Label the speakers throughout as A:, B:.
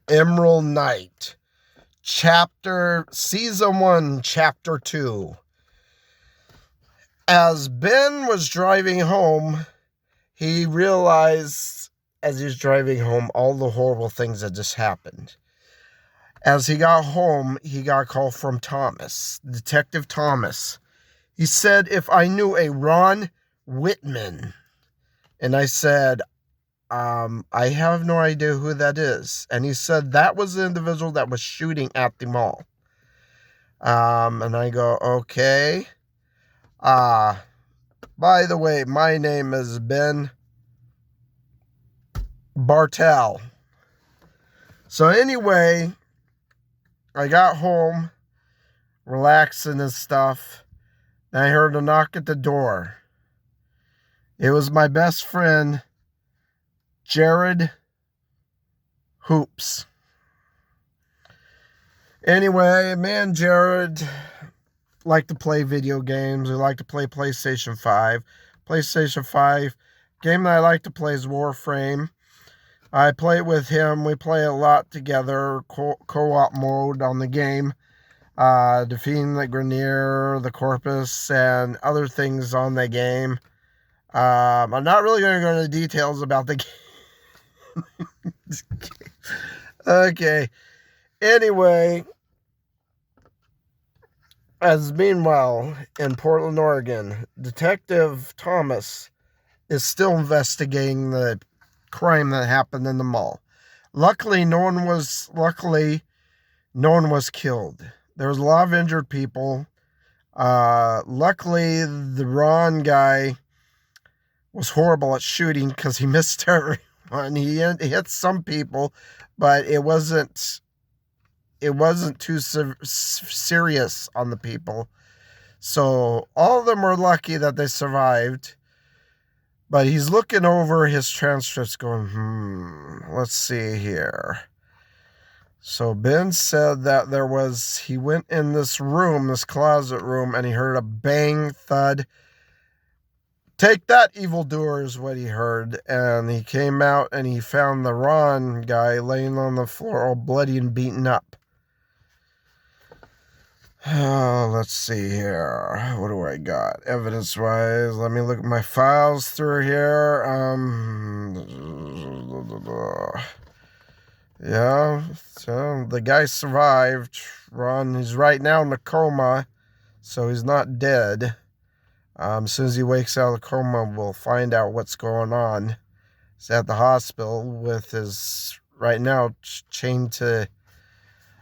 A: Emerald Knight, Season 1, Chapter 2. As Ben was driving home, he realized, as he was driving home, all the horrible things that just happened. As he got home, he got a call from Thomas, Detective Thomas. He said, if I knew a Ron Whitman. And I said, I have no idea who that is. And he said that was the individual that was shooting at the mall. And I go, okay. By the way, my name is Ben Bartel. So anyway, I got home, relaxing and stuff, and I heard a knock at the door. It was my best friend, Jared Hoops. Anyway, me and Jared like to play video games. We like to play PlayStation 5. PlayStation 5, game that I like to play is Warframe. I play it with him. We play a lot together, co-op mode on the game. Defeating the Grenier, the Corpus, and other things on the game. I'm not really going to go into details about the game. Okay. Anyway, meanwhile, in Portland, Oregon, Detective Thomas is still investigating the crime that happened in the mall. Luckily, no one was killed. There was a lot of injured people. Luckily, the Ron guy was horrible at shooting because he missed everyone. He hit some people, but it wasn't too serious on the people. So all of them were lucky that they survived. But he's looking over his transcripts going, let's see here. So Ben said that he went in this room, this closet room, and he heard a bang, thud. Take that, evildoer, is what he heard. And he came out and he found the Ron guy laying on the floor all bloody and beaten up. Oh, let's see here. What do I got? Evidence-wise, let me look at my files through here. Yeah, so the guy survived. Ron, he's right now in a coma, so he's not dead. As soon as he wakes out of the coma, we'll find out what's going on. He's at the hospital with his, right now,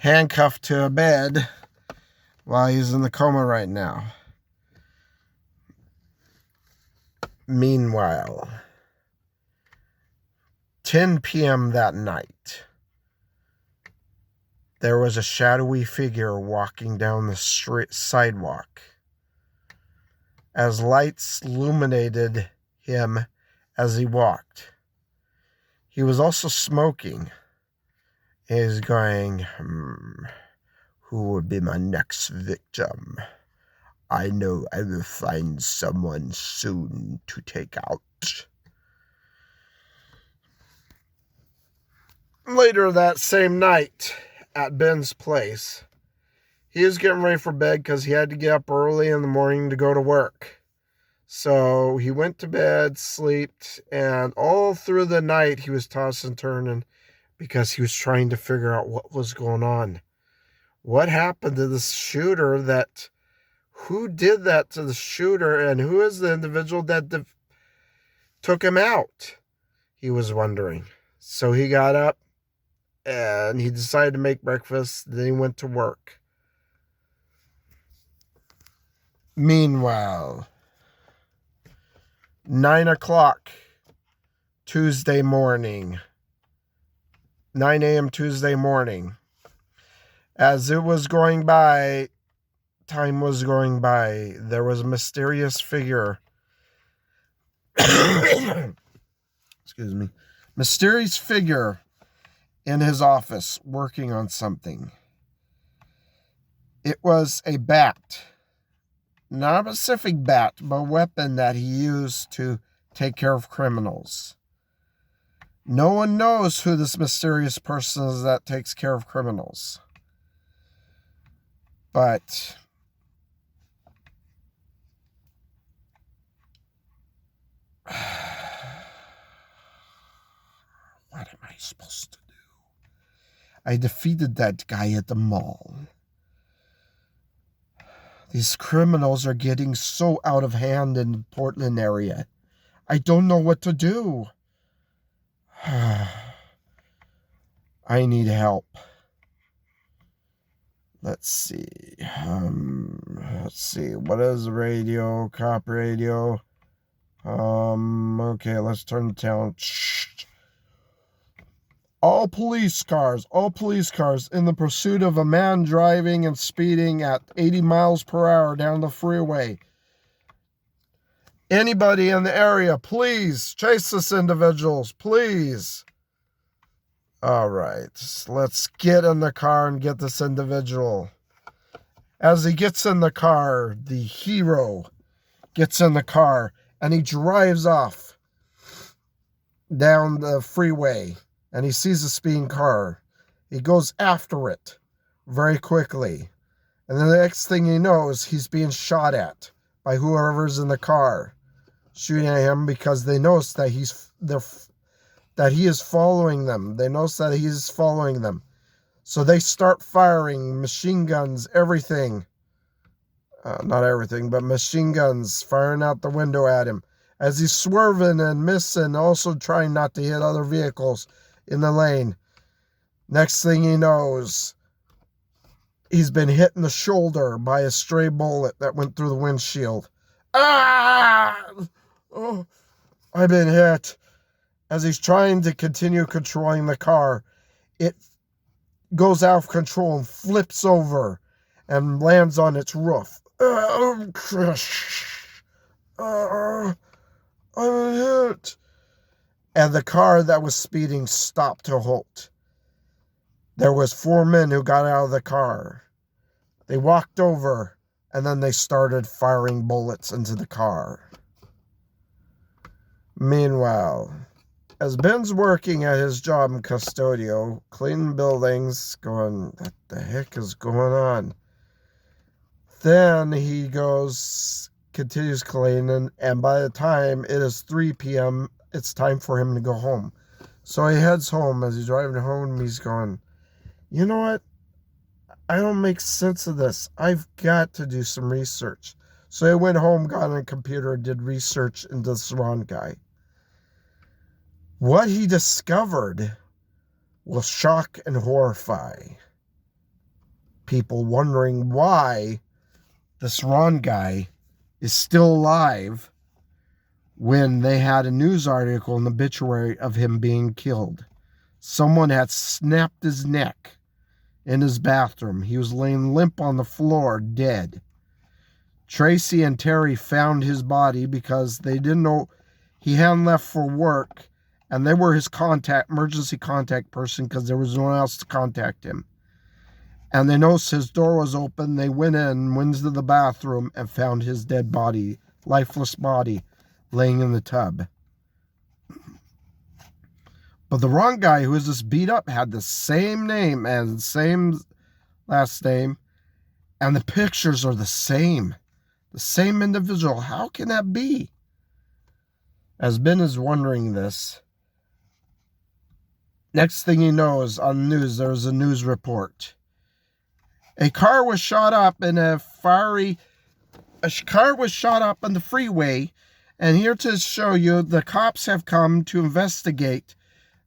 A: handcuffed to a bed while he's in the coma right now. Meanwhile, 10 p.m. that night, there was a shadowy figure walking down the sidewalk. As lights illuminated him as he walked, he was also smoking. He's going, who would be my next victim? I know I will find someone soon to take out. Later that same night, at Ben's place, he was getting ready for bed because he had to get up early in the morning to go to work. So he went to bed, slept, and all through the night he was tossing and turning because he was trying to figure out what was going on. What happened to the shooter? Who did that to the shooter, and who is the individual that took him out? He was wondering. So he got up and he decided to make breakfast. Then he went to work. Meanwhile, 9 o'clock Tuesday morning, 9 a.m. Tuesday morning. As it was going by, time was going by, there was a mysterious figure. Excuse me. Mysterious figure in his office working on something. It was a bat. Not a specific bat, but a weapon that he used to take care of criminals. No one knows who this mysterious person is that takes care of criminals. But what am I supposed to do? I defeated that guy at the mall. These criminals are getting so out of hand in the Portland area. I don't know what to do. I need help. Let's see. What is radio? Cop radio. Okay, let's turn the town. All police cars in the pursuit of a man driving and speeding at 80 miles per hour down the freeway. Anybody in the area, please chase this individual, please. All right, let's get in the car and get this individual. As he gets in the car, the hero gets in the car and he drives off down the freeway and he sees a speeding car. He goes after it very quickly. And then the next thing he knows, he's being shot at by whoever's in the car, shooting at him because they notice that he is following them. They notice that he's following them. So they start firing machine guns, everything. Not everything, but machine guns firing out the window at him. As he's swerving and missing, also trying not to hit other vehicles in the lane. Next thing he knows, he's been hit in the shoulder by a stray bullet that went through the windshield. Ah! Oh, I've been hit. As he's trying to continue controlling the car, it goes out of control and flips over and lands on its roof. I'm hit. And the car that was speeding stopped to halt. There was 4 men who got out of the car. They walked over, and then they started firing bullets into the car. Meanwhile, as Ben's working at his job in Custodio, cleaning buildings, going, what the heck is going on? Then he continues cleaning, and by the time it is 3 p.m., it's time for him to go home. So he heads home. As he's driving home, he's going, you know what? I don't make sense of this. I've got to do some research. So he went home, got on a computer, and did research into this Ron guy. What he discovered will shock and horrify people, wondering why this Ron guy is still alive when they had a news article in the obituary of him being killed. Someone had snapped his neck in his bathroom. He was laying limp on the floor, dead. Tracy and Terry found his body because they didn't know he hadn't left for work, and they were his emergency contact person because there was no one else to contact him. And they noticed his door was open. They went into the bathroom, and found his dead body, lifeless body, laying in the tub. But the Ron guy who was just beat up had the same name and same last name, and the pictures are the same. The same individual. How can that be? As Ben is wondering this, next thing he knows, on the news, there was a news report. A car was shot up in the freeway, and here to show you, the cops have come to investigate.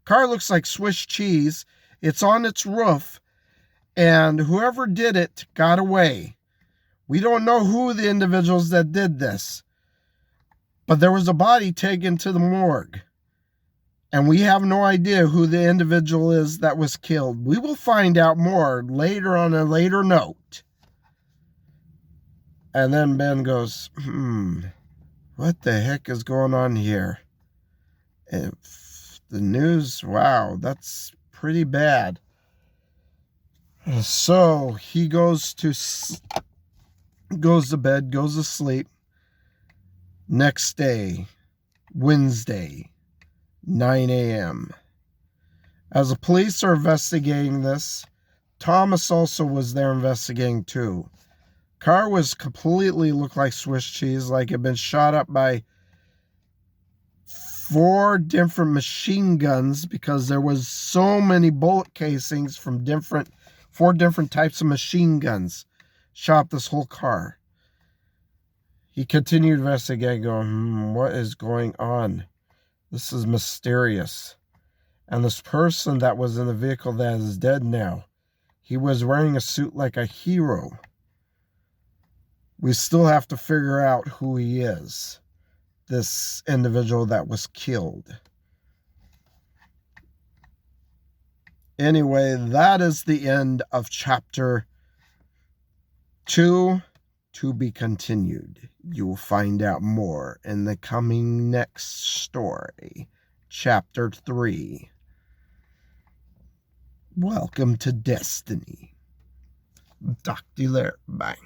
A: Car looks like Swiss cheese. It's on its roof, and whoever did it got away. We don't know who the individuals that did this, but there was a body taken to the morgue, and we have no idea who the individual is that was killed. We will find out more later on a later note. And then Ben goes, what the heck is going on here? If the news, wow, that's pretty bad. So he goes to bed, goes to sleep. Next day, Wednesday, 9 a.m. As the police are investigating this, Thomas also was there investigating too. Car was completely looked like Swiss cheese, like it had been shot up by 4 different machine guns, because there was so many bullet casings from 4 different types of machine guns shot up this whole car. He continued investigating, going, what is going on? This is mysterious. And this person that was in the vehicle that is dead now, he was wearing a suit like a hero. We still have to figure out who he is, this individual that was killed. Anyway, that is the end of chapter 2. To be continued. You'll find out more in the coming next story, chapter 3. Welcome to Destiny. Talk to you later. Bye.